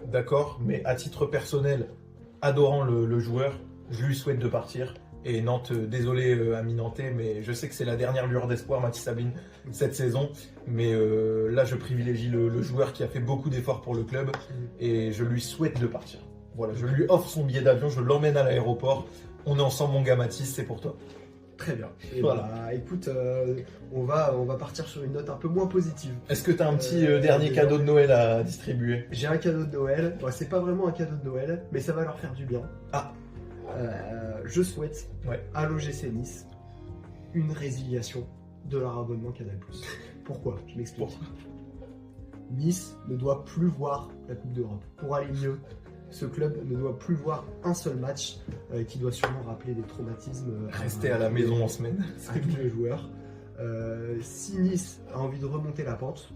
D'accord, mais à titre personnel, adorant le joueur. Je lui souhaite de partir. Et Nantes, désolé Ami Nantais, mais je sais que c'est la dernière lueur d'espoir, Mathis Sabine, cette saison. Mais là, je privilégie le joueur qui a fait beaucoup d'efforts pour le club. Et je lui souhaite de partir. Voilà, je lui offre son billet d'avion, je l'emmène à l'aéroport. On est ensemble, mon gars Mathis, c'est pour toi. Très bien. Et Voilà. bah, écoute, on va partir sur une note un peu moins positive. Est-ce que tu as un petit dernier déjà. cadeau de Noël à distribuer? J'ai un cadeau de Noël. Bon, c'est pas vraiment un cadeau de Noël, mais ça va leur faire du bien. Ah. Je souhaite Ouais. à l'OGC Nice une résiliation de leur abonnement Canal+. Pourquoi? Je m'explique. Pourquoi? Nice ne doit plus voir la Coupe d'Europe. Pour aller mieux, ce club ne doit plus voir un seul match qui doit sûrement rappeler des traumatismes. Rester à la maison en semaine. À tous les joueurs. Si Nice a envie de remonter la pente,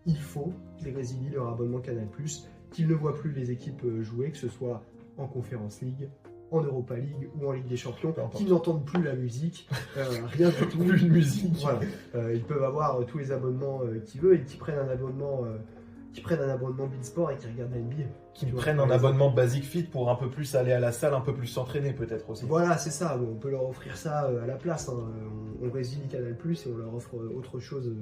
il faut qu'ils résilient leur abonnement Canal+, qu'ils ne voient plus les équipes jouer, que ce soit en Conference League, en Europa League ou en Ligue des Champions, Peu importe. qu'ils n'entendent plus la musique, rien du tout. Plus de musique. Voilà. Ils peuvent avoir tous les abonnements qu'ils veulent et qu'ils prennent un abonnement Beansport et qu'ils regardent la NBA. Qui Tu vois, prennent par un exemple. abonnement Basic Fit pour un peu plus aller à la salle, un peu plus s'entraîner peut-être aussi. Voilà, c'est ça. Bon, on peut leur offrir ça à la place. Hein. On résilie Canal+, et on leur offre autre chose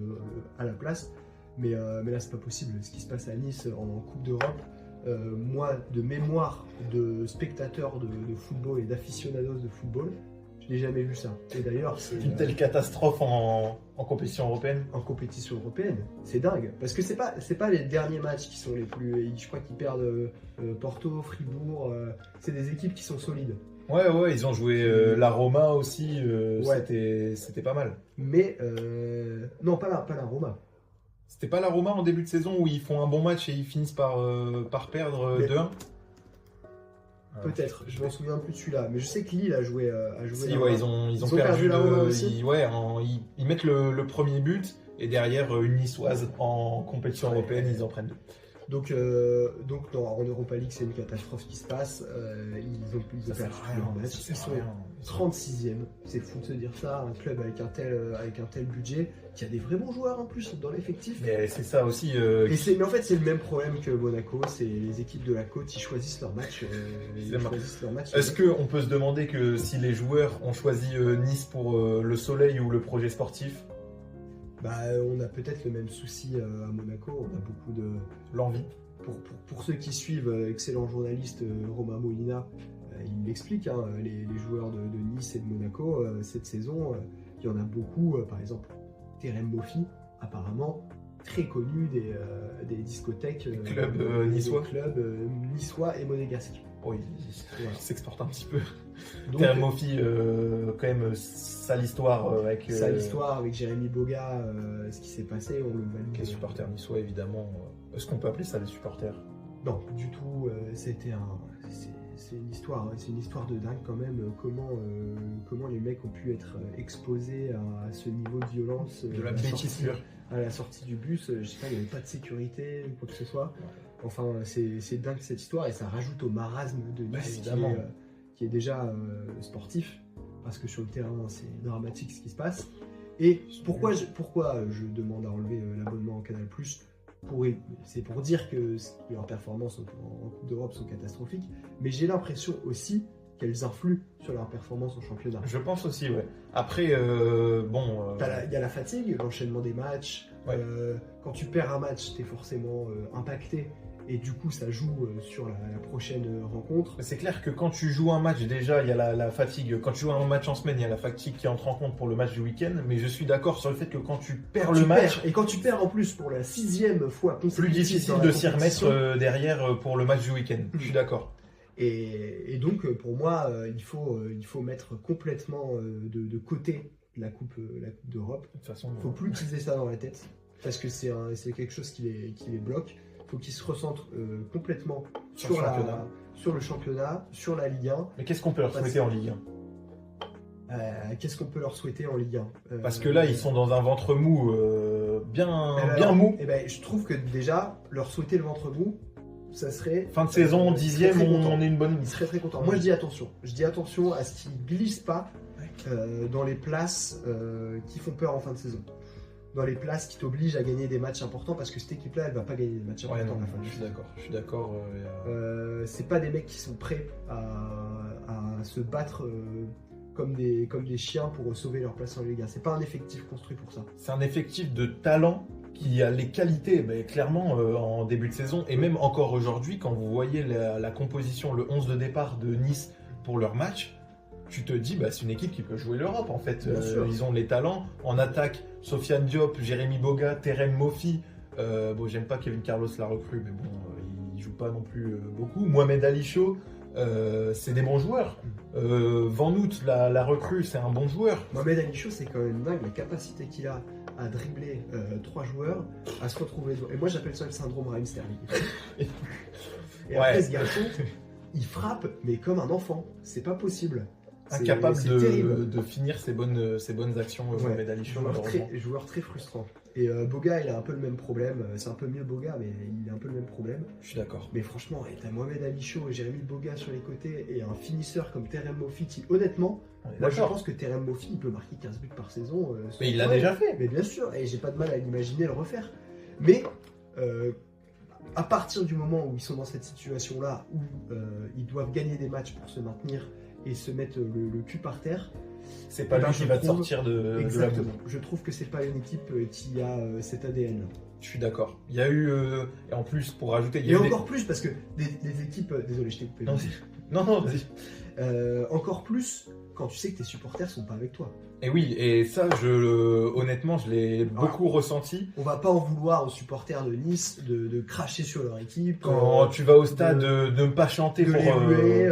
à la place. Mais là, c'est pas possible. Ce qui se passe à Nice en Coupe d'Europe, moi, de mémoire de spectateurs de football et d'aficionados de football, je n'ai jamais vu ça. Et d'ailleurs, c'est Une telle catastrophe en compétition européenne. en compétition européenne, c'est dingue. Parce que c'est pas les derniers matchs qui sont les plus. Je crois qu'ils perdent Porto, Fribourg. C'est des équipes qui sont solides. Ouais, ils ont joué la Roma aussi. Ouais. C'était pas mal. Mais non, pas la Roma. C'était pas la Roma en début de saison où ils font un bon match et ils finissent par perdre Mais- 2-1. Peut-être, je m'en souviens plus de celui-là. Mais je sais que Lille a joué. Si, la ouais, Roma. ils ont Ils ont perdu la Roma aussi. Ils mettent le premier but et derrière une niçoise en compétition Ouais. européenne, ils en prennent deux. Donc non, en Europa League, c'est une catastrophe qui se passe. Ils ont Ça sert perdu à leur rien. match. Ça Ils sert sont à rien. 36e. C'est fou de se dire ça. Un club avec un tel budget, qui a des vrais bons joueurs en plus dans l'effectif. Mais c'est ça aussi. Mais en fait, c'est le même problème que Monaco. C'est les équipes de la côte, ils choisissent leur match. Est-ce qu'on peut se demander que si les joueurs ont choisi Nice pour le soleil ou le projet sportif, Bah, on a peut-être le même souci à Monaco. On a beaucoup de. l'envie? Pour ceux qui suivent, excellent journaliste Romain Molina, il l'explique, hein, les joueurs de Nice et de Monaco, cette saison, il y en a beaucoup, par exemple, Terem Moffi, apparemment très connu des discothèques, clubs des niçois. clubs niçois et monégasques. Oui, Voilà. il s'exporte un petit peu. Donc, Terem Moffi, quand même, sale histoire avec. ça, l'histoire avec Jérémy Boga, ce qui s'est passé, on le valide. Les supporters niçois, évidemment. Est-ce qu'on peut appeler ça des supporters? Non, du tout. C'est une histoire de dingue quand même. Comment les mecs ont pu être exposés à ce niveau de violence, De la à bêtise sortie- pure. à la sortie du bus. Je sais pas, il n'y avait pas de sécurité ou quoi que ce soit. Enfin, c'est dingue cette histoire et ça rajoute au marasme de Bah, Nice évidemment. qui est déjà sportif, parce que sur le terrain c'est dramatique ce qui se passe. Et pourquoi je demande à enlever l'abonnement en Canal+, c'est pour dire que leurs performances en Coupe d'Europe sont catastrophiques, mais j'ai l'impression aussi qu'elles influent sur leurs performances en championnat. Je pense aussi, ouais. Après, bon. Il y a la fatigue, l'enchaînement des matchs. Ouais. Quand tu perds un match, tu es forcément impacté. Et du coup, ça joue sur la prochaine rencontre. C'est clair que quand tu joues un match, déjà, il y a la fatigue. Quand tu joues un match en semaine, il y a la fatigue qui entre en compte pour le match du week-end. Mais je suis d'accord sur le fait que quand tu perds le match, Et quand tu perds en plus pour la 6e fois plus consécutive difficile dans la de s'y compétition. remettre derrière pour le match du week-end. Je suis d'accord. Et donc, pour moi, il faut mettre complètement de côté la Coupe d'Europe. De toute façon, Il ne faut plus utiliser ça dans la tête, parce que c'est quelque chose qui les bloque. Il faut qu'ils se recentrent complètement Sur le championnat. sur le championnat, sur la Ligue 1. Mais qu'est-ce qu'on peut leur souhaiter en Ligue 1? Qu'est-ce qu'on peut leur souhaiter en Ligue 1? Parce que là, ils sont dans un ventre mou, bien mou. Et ben, je trouve que déjà, leur souhaiter le ventre mou, ça serait... Fin de saison, je serais 10e, très content. on est une bonne Il liste. serait très content. Moi, je dis attention. Je dis attention à ce qu'ils ne glissent pas dans les places qui font peur en fin de saison. Dans les places qui t'obligent à gagner des matchs importants, parce que cette équipe-là, elle va pas gagner des matchs Ouais, importants non, à la fin. je suis d'accord. Je suis d'accord. C'est pas des mecs qui sont prêts à se battre comme des chiens pour sauver leur place en Ligue 1. C'est pas un effectif construit pour ça. C'est un effectif de talent qui a les qualités, clairement, en début de saison. Et même encore aujourd'hui, quand vous voyez la composition, le 11 de départ de Nice pour leur match, tu te dis, c'est une équipe qui peut jouer l'Europe en fait. Bien sûr. Ils ont les talents. En attaque, Sofiane Diop, Jérémy Boga, Terem Mofi. J'aime pas Kevin Carlos la recrue, mais bon, il joue pas non plus beaucoup. Mohamed Ali Chaud, c'est des bons joueurs. Van Hout, la recrue, c'est un bon joueur. Mohamed Ali Chaud, c'est quand même dingue la capacité qu'il a à dribbler 3 joueurs, à se retrouver. Et moi, j'appelle ça le syndrome Raheem Sterling. Et après, ce garçon, il frappe, mais comme un enfant. C'est pas possible. Incapable c'est terrible. de finir ses bonnes actions, Mohamed Ali Chaud, malheureusement. Joueur très frustrant. Et Boga, il a un peu le même problème. C'est un peu mieux Boga, mais il a un peu le même problème. Je suis d'accord. Mais franchement, t'as Mohamed Ali Chaud et Jérémy Boga sur les côtés et un finisseur comme Terem Mofi qui, honnêtement, moi je pense que Terem Mofi il peut marquer 15 buts par saison. Mais il l'a déjà fait. Mais bien sûr, et j'ai pas de mal à l'imaginer le refaire. Mais à partir du moment où ils sont dans cette situation-là, où ils doivent gagner des matchs pour se maintenir et se mettre le cul par terre, c'est pas lui qui va te sortir de la boue. Je trouve que c'est pas une équipe qui a cet ADN. Je suis d'accord. Il y a eu, et en plus, pour rajouter... Il y a encore plus, parce que des équipes... Désolé, je t'ai coupé. Non, vas-y. Encore plus quand tu sais que tes supporters sont pas avec toi. Et oui, et ça, honnêtement, je l'ai beaucoup ressenti. On va pas en vouloir aux supporters de Nice de cracher sur leur équipe. Quand tu vas au stade, de ne pas chanter de pour... les huer,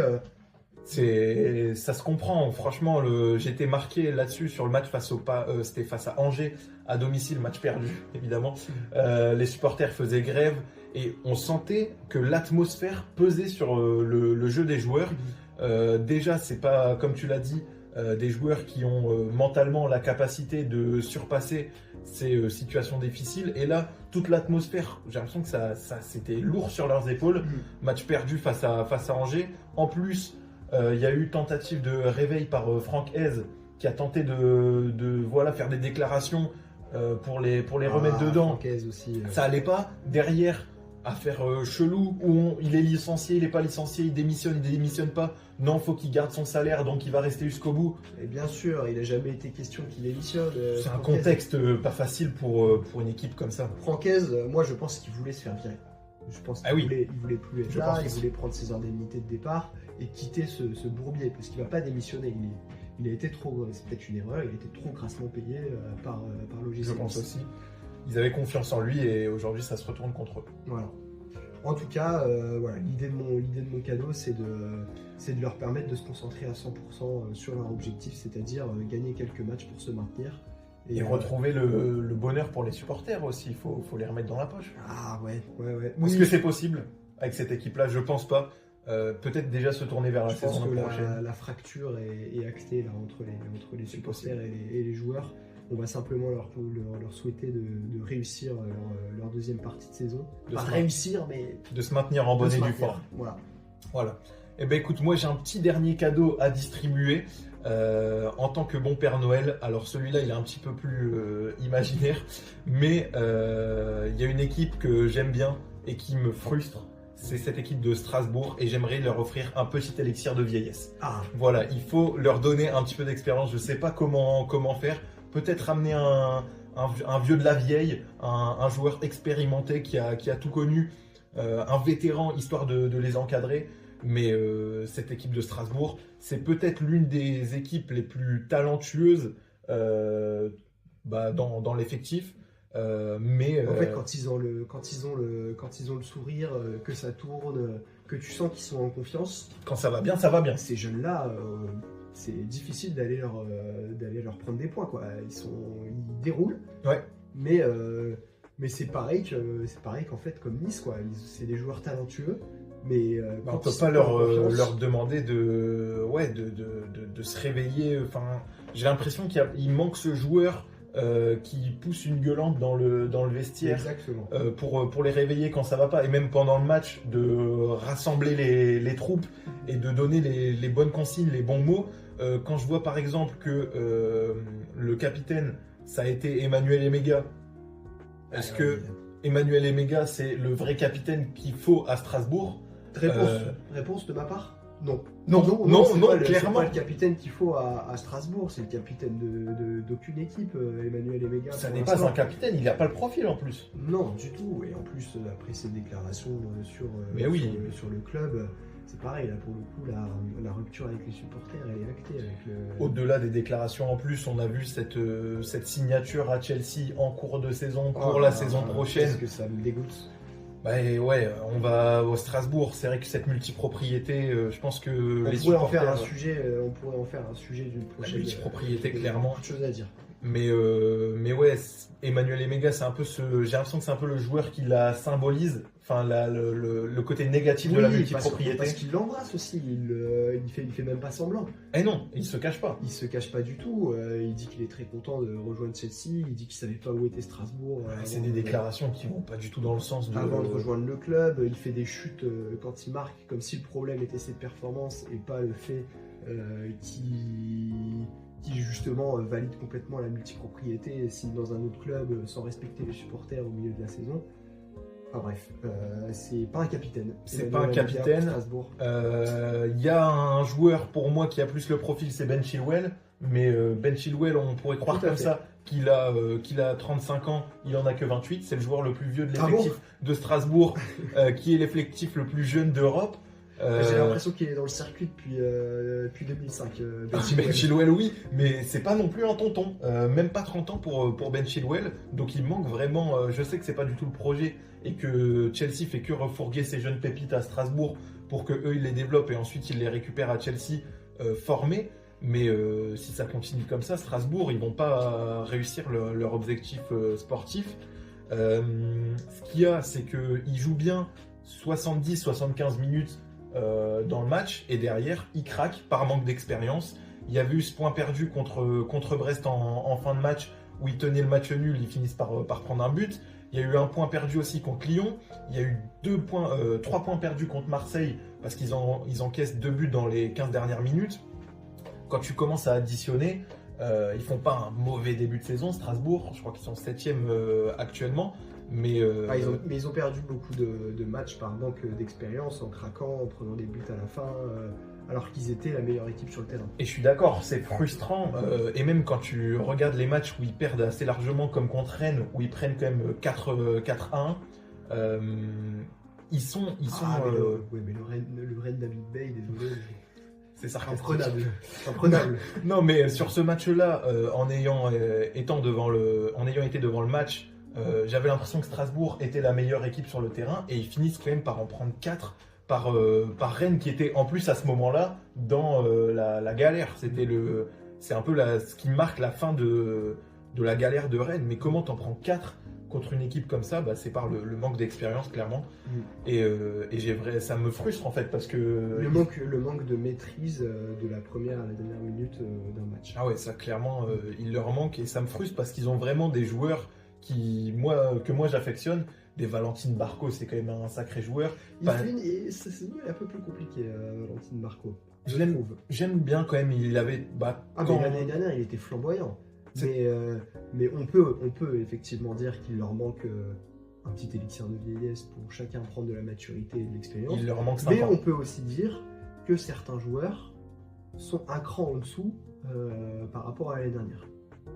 ça se comprend, franchement, j'étais marqué là-dessus sur le match c'était face à Angers, à domicile, match perdu, évidemment. Les supporters faisaient grève et on sentait que l'atmosphère pesait sur le jeu des joueurs. Déjà, c'est pas, comme tu l'as dit, des joueurs qui ont mentalement la capacité de surpasser ces situations difficiles. Et là, toute l'atmosphère, j'ai l'impression que ça c'était lourd sur leurs épaules. Match perdu face à Angers. En plus, il y a eu tentative de réveil par Franck Hez qui a tenté de faire des déclarations pour les remettre dedans. Franck Hez aussi, Ça allait pas. Derrière, affaire chelou où il est licencié, il n'est pas licencié, il démissionne pas. Non, faut qu'il garde son salaire, donc il va rester jusqu'au bout. Et bien sûr, il n'a jamais été question qu'il démissionne. C'est un contexte pas facile pour une équipe comme ça. Franck Hez, moi je pense qu'il voulait se faire virer. Je pense qu'il voulait plus être là, il voulait prendre ses indemnités de départ et quitter ce bourbier, parce qu'il ne va pas démissionner. Il a été trop, c'est peut-être une erreur, il a été trop grassement payé par l'OGC. Je pense aussi. Ils avaient confiance en lui et aujourd'hui ça se retourne contre eux. Voilà. En tout cas, l'idée de mon cadeau, c'est de leur permettre de se concentrer à 100% sur leur objectif, c'est-à-dire gagner quelques matchs pour se maintenir. Et retrouver le bonheur pour les supporters aussi, il faut les remettre dans la poche. Ah ouais. Est-ce que c'est possible avec cette équipe-là? Je pense pas. Peut-être déjà se tourner vers la saison prochaine. La fracture est actée là, entre les supporters et les joueurs. On va simplement leur souhaiter de réussir leur deuxième partie de saison. De se maintenir en bonne et due forme. Voilà. Eh ben écoute, moi j'ai un petit dernier cadeau à distribuer en tant que bon Père Noël. Alors celui-là il est un petit peu plus imaginaire, mais il y a une équipe que j'aime bien et qui me frustre. C'est cette équipe de Strasbourg et j'aimerais leur offrir un petit élixir de vieillesse. Voilà, il faut leur donner un petit peu d'expérience. Je sais pas comment faire. Peut-être ramener un vieux de la vieille, un joueur expérimenté qui a tout connu, un vétéran, histoire de les encadrer. Mais cette équipe de Strasbourg, c'est peut-être l'une des équipes les plus talentueuses dans l'effectif. En fait, quand ils ont le sourire, que ça tourne, que tu sens qu'ils sont en confiance. Quand ça va bien, ça va bien. Ces jeunes-là, c'est difficile d'aller leur prendre des points, quoi. Ils déroulent. Ouais. Mais c'est pareil qu'en fait comme Nice, quoi. C'est des joueurs talentueux. Mais on peut pas leur demander de se réveiller. Enfin, j'ai l'impression qu'il manque ce joueur qui pousse une gueulante dans le vestiaire. Exactement. Pour les réveiller quand ça va pas, et même pendant le match de rassembler les troupes et de donner les bonnes consignes, les bons mots. Quand je vois par exemple que le capitaine ça a été Emmanuel Emega, est-ce que Emmanuel Emega c'est le vrai capitaine qu'il faut à Strasbourg? Réponse de ma part? Non, clairement. C'est pas le capitaine qu'il faut à Strasbourg, c'est le capitaine d'aucune équipe, Emmanuel Emega. Ça n'est pas un capitaine, il n'a pas le profil en plus. Non, du tout. Et en plus, après ses déclarations sur le club, c'est pareil, là pour le coup, la rupture avec les supporters, elle est actée. Avec Au-delà des déclarations en plus, on a vu cette signature à Chelsea en cours de saison pour la saison prochaine. Qu'est-ce que ça me dégoûte. Bah ouais, on va au Strasbourg. C'est vrai que cette multipropriété, je pense que les pourrait en supporters... on pourrait en faire un sujet d'une prochaine... La multipropriété, clairement. Beaucoup de choses à dire. Mais ouais, Emmanuel Emega, c'est un peu j'ai l'impression que c'est un peu le joueur qui la symbolise, enfin le côté négatif de la multipropriété. Parce qu'il l'embrasse aussi, il fait même pas semblant. Eh non, il se cache pas. Il se cache pas du tout. Il dit qu'il est très content de rejoindre Chelsea. Il dit qu'il savait pas où était Strasbourg. C'est des déclarations qui vont pas du tout dans le sens de... Avant de rejoindre le club, il fait des chutes quand il marque, comme si le problème était ses performances et pas le fait qui justement valide complètement la multipropriété et signe dans un autre club sans respecter les supporters au milieu de la saison. Enfin bref, c'est pas un capitaine. C'est pas un capitaine. Il y a un joueur pour moi qui a plus le profil, c'est Ben Chilwell. Mais Ben Chilwell, on pourrait croire comme ça qu'il a 35 ans, il en a que 28. C'est le joueur le plus vieux de l'effectif de Strasbourg, qui est l'effectif le plus jeune d'Europe. J'ai l'impression qu'il est dans le circuit depuis 2005. Ben Chilwell, oui, mais c'est pas non plus un tonton. Même pas 30 ans pour Ben Chilwell. Donc il manque vraiment. Je sais que c'est pas du tout le projet et que Chelsea fait que refourguer ces jeunes pépites à Strasbourg pour que eux ils les développent et ensuite ils les récupèrent à Chelsea formés. Mais si ça continue comme ça, Strasbourg, ils vont pas réussir leur objectif sportif. Ce qu'il y a, c'est qu'ils jouent bien 70-75 minutes dans le match et derrière ils craquent par manque d'expérience. Il y avait eu ce point perdu contre Brest en fin de match où ils tenaient le match nul, ils finissent par prendre un but. Il y a eu un point perdu aussi contre Lyon. Il y a eu 3 points perdus contre Marseille parce qu'ils encaissent 2 buts dans les 15 dernières minutes. Quand tu commences à additionner, ils font pas un mauvais début de saison, Strasbourg. Je crois qu'ils sont 7e actuellement. Mais ils ont perdu beaucoup de matchs par manque d'expérience, en craquant, en prenant des buts à la fin, alors qu'ils étaient la meilleure équipe sur le terrain. Et je suis d'accord, c'est frustrant. Et même quand tu regardes les matchs où ils perdent assez largement, comme contre Rennes, où ils prennent quand même 4-1, ils sont. Mais le Rennes David Bay, désolé. C'est ça. Imprenable. Non, mais sur ce match-là, en ayant été devant le match, j'avais l'impression que Strasbourg était la meilleure équipe sur le terrain et ils finissent quand même par en prendre 4 par Rennes qui était en plus à ce moment-là dans la galère. C'est un peu ce qui marque la fin de la galère de Rennes. Mais comment t'en prends 4 contre une équipe comme ça, c'est par le manque d'expérience clairement. Et ça me frustre en fait parce que le manque de maîtrise de la première à la dernière minute d'un match. Ah ouais, ça clairement il leur manque et ça me frustre parce qu'ils ont vraiment des joueurs que moi j'affectionne. Des Valentine Barco, c'est quand même un sacré joueur. C'est un peu plus compliqué, Valentine Barco. J'aime bien quand même. Il avait. Mais l'année dernière, il était flamboyant. Mais on peut effectivement dire qu'il leur manque un petit élixir de vieillesse pour chacun prendre de la maturité et de l'expérience. Il leur manque 5 Mais ans. on peut aussi dire que certains joueurs sont un cran en dessous par rapport à l'année dernière.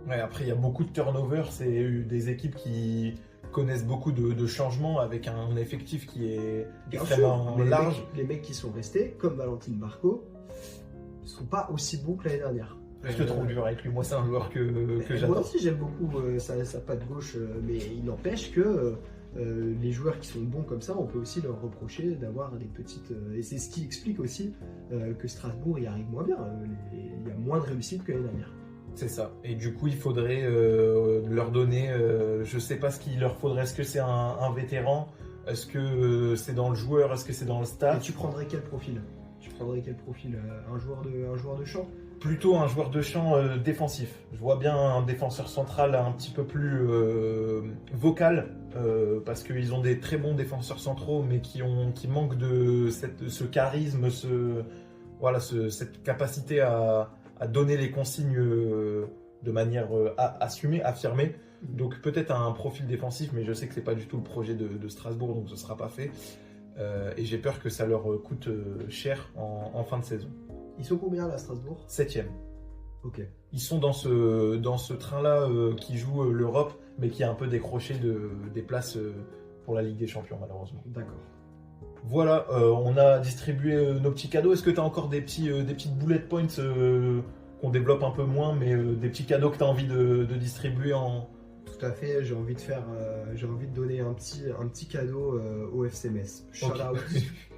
Ouais, après, il y a beaucoup de turnover. C'est des équipes qui connaissent beaucoup de changements avec un effectif qui est extrêmement large. Les mecs qui sont restés, comme Valentine Barco, ne sont pas aussi bons que l'année dernière. Je te trouve dur avec lui. Moi, c'est un joueur que j'adore. Moi aussi, j'aime beaucoup sa patte gauche, mais il n'empêche que les joueurs qui sont bons comme ça, on peut aussi leur reprocher d'avoir des petites... et c'est ce qui explique aussi que Strasbourg y arrive moins bien. Il y a moins de réussite que l'année dernière. C'est ça. Et du coup, il faudrait leur donner... je sais pas ce qu'il leur faudrait. Est-ce que c'est un vétéran? Est-ce que c'est dans le joueur? Est-ce que c'est dans le staff? Et tu prendrais quel profil? Un joueur de champ? Plutôt un joueur de champ défensif. Je vois bien un défenseur central un petit peu plus vocal, parce qu'ils ont des très bons défenseurs centraux, mais qui manquent de ce charisme, cette capacité à donner les consignes de manière assumée, affirmée. Donc peut-être un profil défensif, mais je sais que c'est pas du tout le projet de Strasbourg, donc ce sera pas fait. Et j'ai peur que ça leur coûte cher en fin de saison. Ils sont combien là, Strasbourg? 7e. Ok. Ils sont dans ce train-là qui joue l'Europe, mais qui a un peu décroché des places pour la Ligue des Champions, malheureusement. D'accord. Voilà, on a distribué nos petits cadeaux. Est-ce que tu as encore des petites bullet points qu'on développe un peu moins, mais des petits cadeaux que tu as envie de distribuer en... Tout à fait, j'ai envie de donner un petit cadeau au FC Metz. Shout Ok. out.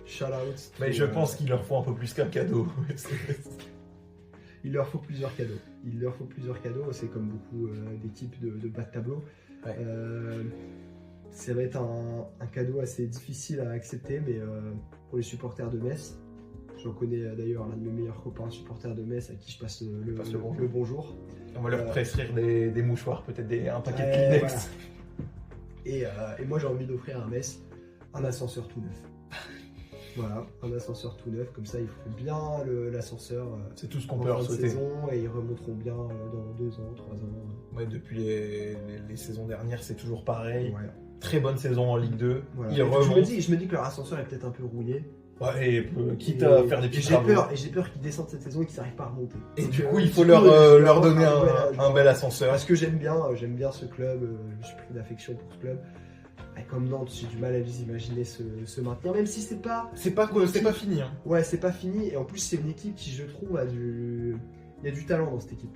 Shout out. Mais je pense qu'il leur faut un peu plus qu'un cadeau. Il leur faut plusieurs cadeaux. C'est comme beaucoup d'équipes de bas de tableau. Ouais. Ça va être un cadeau assez difficile à accepter, mais pour les supporters de Metz, j'en connais d'ailleurs l'un de mes meilleurs copains supporters de Metz à qui je passe le bonjour. On va leur prescrire des mouchoirs, peut-être un paquet de Ouais, Kleenex. Et moi j'ai envie d'offrir à Metz un ascenseur tout neuf. Voilà, un ascenseur tout neuf, comme ça ils feront bien l'ascenseur C'est tout ce qu'on en peut leur fin de souhaiter. saison et ils remonteront bien dans 2 ans, 3 ans. Ouais, depuis les saisons dernières, c'est toujours pareil. Ouais. Très bonne saison en Ligue 2. Voilà. Ils Je remontent. me dis que leur ascenseur est peut-être un peu rouillé. Ouais, et quitte à faire des petits travaux. J'ai peur qu'ils descendent cette saison et qu'ils n'arrivent pas à remonter. Et Donc, du coup, il du faut coup, leur je leur offre donner je un leur- bel ascenseur. Parce que j'aime bien ce club, je suis pris d'affection pour ce club. Et comme Nantes, j'ai du mal à les imaginer se maintenir, même si c'est pas C'est pas fini. Hein. Ouais, c'est pas fini. Et en plus, c'est une équipe qui, je trouve, il y a du talent dans cette équipe.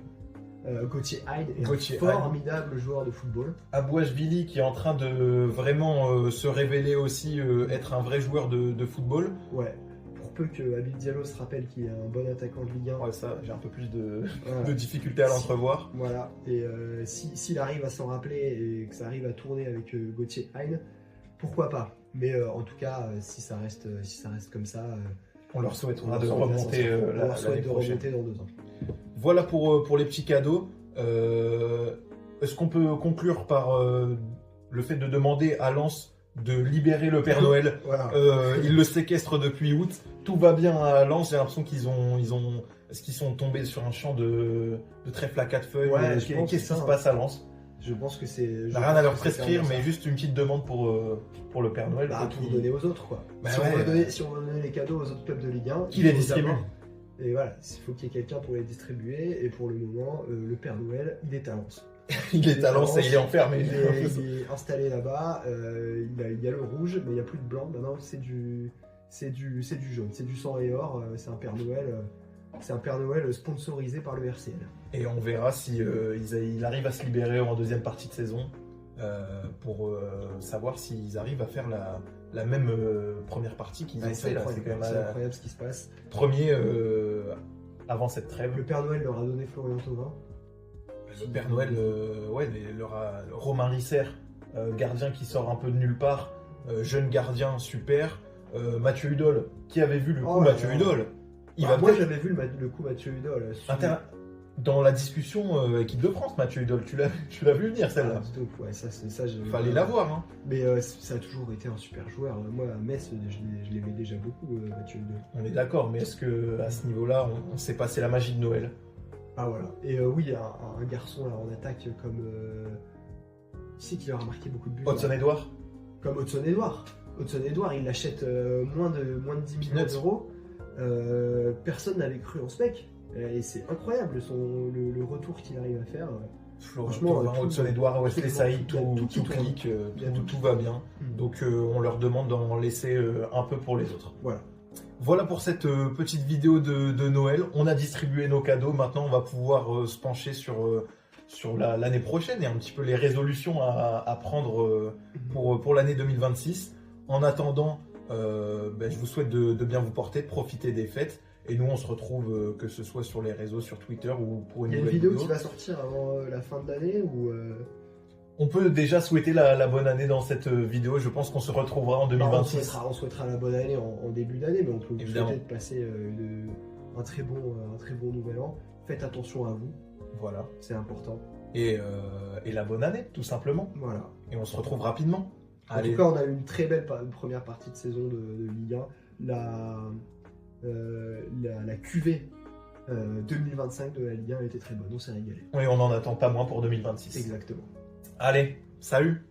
Gauthier Hyde est Gauthier un formidable joueur de football. Abouachvili qui est en train de vraiment se révéler aussi, être un vrai joueur de football. Ouais. Pour peu que Habib Diallo se rappelle qu'il est un bon attaquant de Ligue 1. Ouais, ça, j'ai un peu plus de Voilà. difficultés à l'entrevoir. Voilà. Et s'il arrive à s'en rappeler et que ça arrive à tourner avec Gauthier Hyde, pourquoi pas. Mais en tout cas, si ça reste comme ça, On leur souhaitera on de leur souhaite remonter l'ascenseur. On leur l'année souhaite de prochaine. remonter dans 2 ans. Voilà pour les petits cadeaux. Est-ce qu'on peut conclure par le fait de demander à Lens de libérer le Père Noël? Voilà. Ils le séquestrent depuis août. Tout va bien à Lens. J'ai l'impression est-ce qu'ils sont tombés sur un champ de trèfle à 4 feuilles? Ouais, je pense Qu'est-ce que qui se ça, passe à Lens? Je pense que c'est. On n'a rien à leur prescrire, mais juste une petite demande pour le Père Noël. Bah, pour donner aux autres, quoi. Bah si, ouais. si on veut donner les cadeaux aux autres clubs de Ligue 1, Qui il les faut distribue. d'abord- Et voilà, il faut qu'il y ait quelqu'un pour les distribuer. Et pour le moment, le Père Noël, il est à Lens. Il est à Lens et il est enfermé. Il est installé là-bas. Il y a le rouge, mais il n'y a plus de blanc. Maintenant, c'est du jaune. C'est du sang et or. C'est un Père Noël. C'est un Père Noël sponsorisé par le RCL. Et on verra si il arrive à se libérer en deuxième partie de saison pour savoir s'ils arrivent à faire la même première partie qu'ils ont Ouais, fait là. C'est quand même c'est incroyable ce qui se passe. premier avant cette trêve. Le Père Noël leur a donné Florian Thauvin. Le Père Noël, Romain Risser, gardien qui sort un peu de nulle part, jeune gardien super. Mathieu Hudol, qui avait vu le coup Oh là Mathieu là. Hudol. Il Bah, va moi, peut-être j'avais vu le coup Mathieu Hudol. dans la discussion équipe de France, Mathieu Hudol, tu l'as vu venir celle-là. Donc, ouais, ça, Fallait la voir. Hein. Mais ça a toujours été un super joueur. Moi, à Metz, je l'aimais déjà beaucoup, Mathieu Hudol. On est d'accord, mais est-ce que à ce niveau-là, on s'est passé la magie de Noël? Ah voilà. Et oui, un garçon là, en attaque comme. Qui c'est qui leur a marqué beaucoup de buts Hudson là Edouard? Comme Hudson Edouard. Hudson Edouard, il l'achète moins de 10 millions Peanuts. d'euros. Personne n'avait cru en ce mec. Et c'est incroyable le retour qu'il arrive à faire. Franchement, tout- Hudson Edouard, Wesley tout- Saïd, il y a tout qui tout tourne. clique, Il y a tout va bien. Mm. Donc on leur demande d'en laisser un peu pour les autres. Voilà. Voilà pour cette petite vidéo de Noël. On a distribué nos cadeaux. Maintenant, on va pouvoir se pencher sur l'année prochaine et un petit peu les résolutions à prendre pour l'année 2026. En attendant, je vous souhaite de bien vous porter, de profiter des fêtes. Et nous, on se retrouve, que ce soit sur les réseaux, sur Twitter ou pour une Il y a une nouvelle vidéo vidéo. qui va sortir avant la fin de l'année ou On peut déjà souhaiter la bonne année dans cette vidéo. Je pense qu'on se retrouvera en 2026. on souhaitera la bonne année en début d'année, mais on peut vous Évidemment. souhaiter de passer un très bon nouvel an. Faites attention à vous, Voilà. c'est important. Et la bonne année, tout simplement. Voilà. Et on se retrouve rapidement. En tout cas, on a eu une très belle première partie de saison de Ligue 1. La QV 2025 de la Ligue 1 était très bonne, on s'est régalé. Et on n'en attend pas moins pour 2026. Exactement. Allez, salut!